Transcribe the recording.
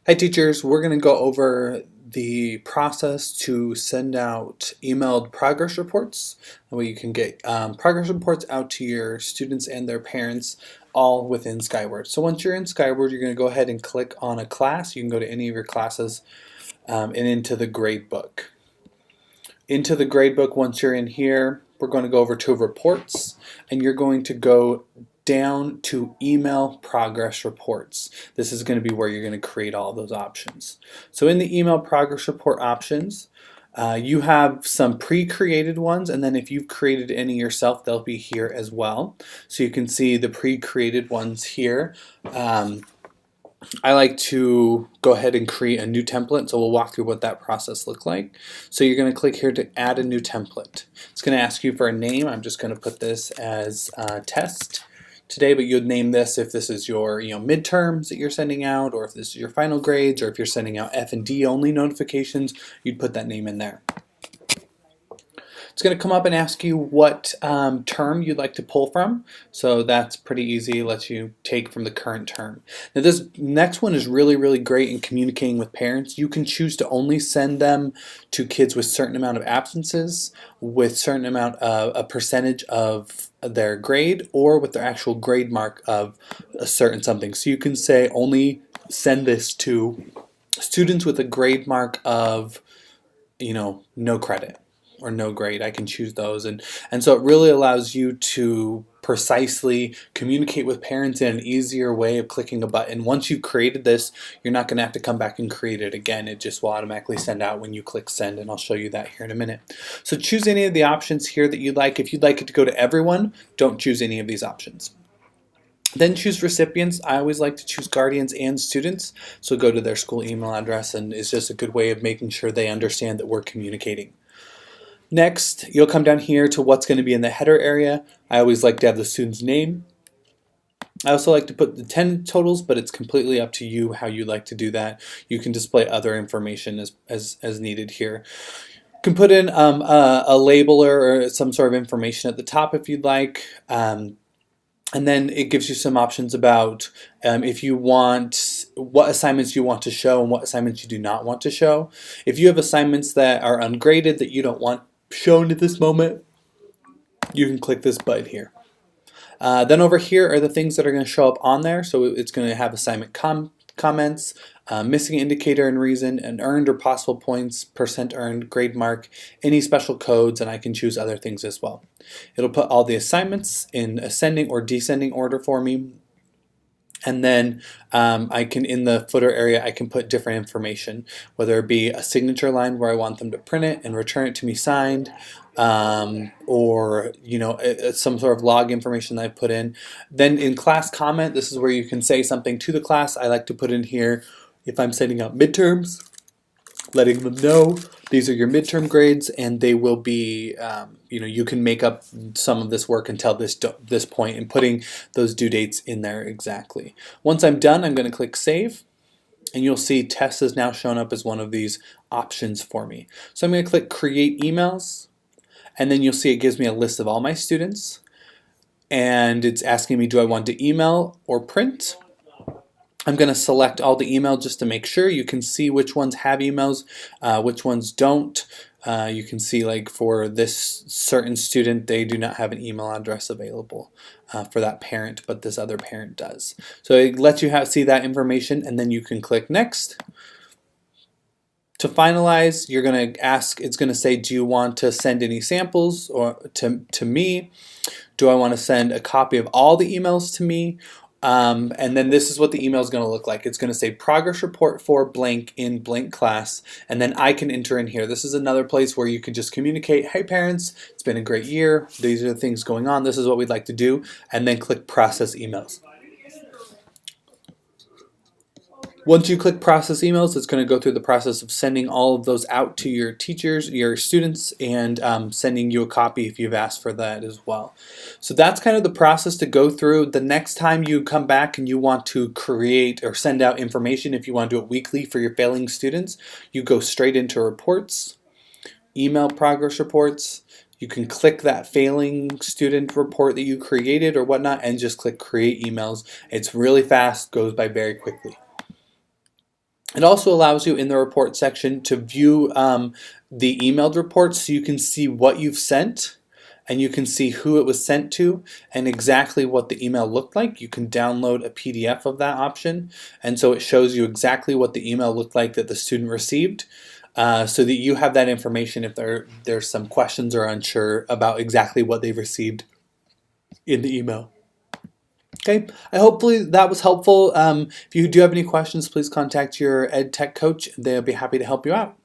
Hi teachers, we're going to go over the process to send out emailed progress reports. That way you can get progress reports out to your students and their parents all within Skyward. So once you're in Skyward, you're going to go ahead and click on a class. You can go to any of your classes and into the gradebook. Into the gradebook, once you're in here, we're going to go over to reports and you're going to go down to email progress reports. This is going to be where you're going to create all those options. So in the email progress report options, you have some pre-created ones, and then if you've created any yourself, they'll be here as well. So you can see the pre-created ones here. I like to go ahead and create a new template, so we'll walk through what that process looks like. So you're going to click here to add a new template. It's going to ask you for a name. I'm just going to put this as test today, but you'd name this if this is your midterms that you're sending out, or if this is your final grades, or if you're sending out F and D only notifications, you'd put that name in there. It's going to come up and ask you what term you'd like to pull from. So that's pretty easy. It lets you take from the current term. Now this next one is really, really great in communicating with parents. You can choose to only send them to kids with certain amount of absences, with certain amount of a percentage of their grade, or with their actual grade mark of a certain something. So you can say only send this to students with a grade mark of no credit or no grade. I can choose those, and so it really allows you to precisely communicate with parents in an easier way of clicking a button. Once you've created this, you're not going to have to come back and create it again. It just will automatically send out when you click send, and I'll show you that here in a minute. So choose any of the options here that you'd like. If you'd like it to go to everyone, don't choose any of these options. Then choose recipients. I always like to choose guardians and students, so go to their school email address, and it's just a good way of making sure they understand that we're communicating. Next, you'll come down here to what's going to be in the header area. I always like to have the student's name. I also like to put the attendance totals, but it's completely up to you how you like to do that. You can display other information as needed here. You can put in a labeler or some sort of information at the top if you'd like. And then it gives you some options about if you want, what assignments you want to show and what assignments you do not want to show. If you have assignments that are ungraded that you don't want shown at this moment, you can click this button here. Then over here are the things that are going to show up on there. So it's going to have assignment comments, missing indicator and reason, and earned or possible points, percent earned, grade mark, any special codes, and I can choose other things as well. It'll put all the assignments in ascending or descending order for me. And then I can, in the footer area, I can put different information, whether it be a signature line where I want them to print it and return it to me signed, or some sort of log information that I put in. Then in class comment, this is where you can say something to the class. I like to put in here if I'm sending out midterms, letting them know these are your midterm grades, and they will be, you can make up some of this work until this point, and putting those due dates in there exactly. Once I'm done, I'm going to click save, and you'll see test has now shown up as one of these options for me. So I'm going to click create emails, and then you'll see it gives me a list of all my students, and it's asking me, do I want to email or print? I'm going to select all the email just to make sure. You can see which ones have emails, which ones don't. You can see, like, for this certain student, they do not have an email address available for that parent, but this other parent does. So it lets you see that information, and then you can click next. To finalize, you're going to ask, it's going to say, do you want to send any samples or to me? Do I want to send a copy of all the emails to me? And then this is what the email is going to look like. It's going to say progress report for blank in blank class, and then I can enter in here. This is another place where you can just communicate, hey parents, it's been a great year, these are the things going on, this is what we'd like to do, and then click process emails. Once you click process emails, it's going to go through the process of sending all of those out to your teachers, your students, and sending you a copy if you've asked for that as well. So that's kind of the process to go through. The next time you come back and you want to create or send out information, if you want to do it weekly for your failing students, you go straight into reports, email progress reports. You can click that failing student report that you created or whatnot and just click create emails. It's really fast, goes by very quickly. It also allows you in the report section to view the emailed reports so you can see what you've sent and you can see who it was sent to and exactly what the email looked like. You can download a PDF of that option, and so it shows you exactly what the email looked like that the student received, so that you have that information if there's some questions or unsure about exactly what they've received in the email. Okay, hopefully that was helpful. If you do have any questions, please contact your ed tech coach. They'll be happy to help you out.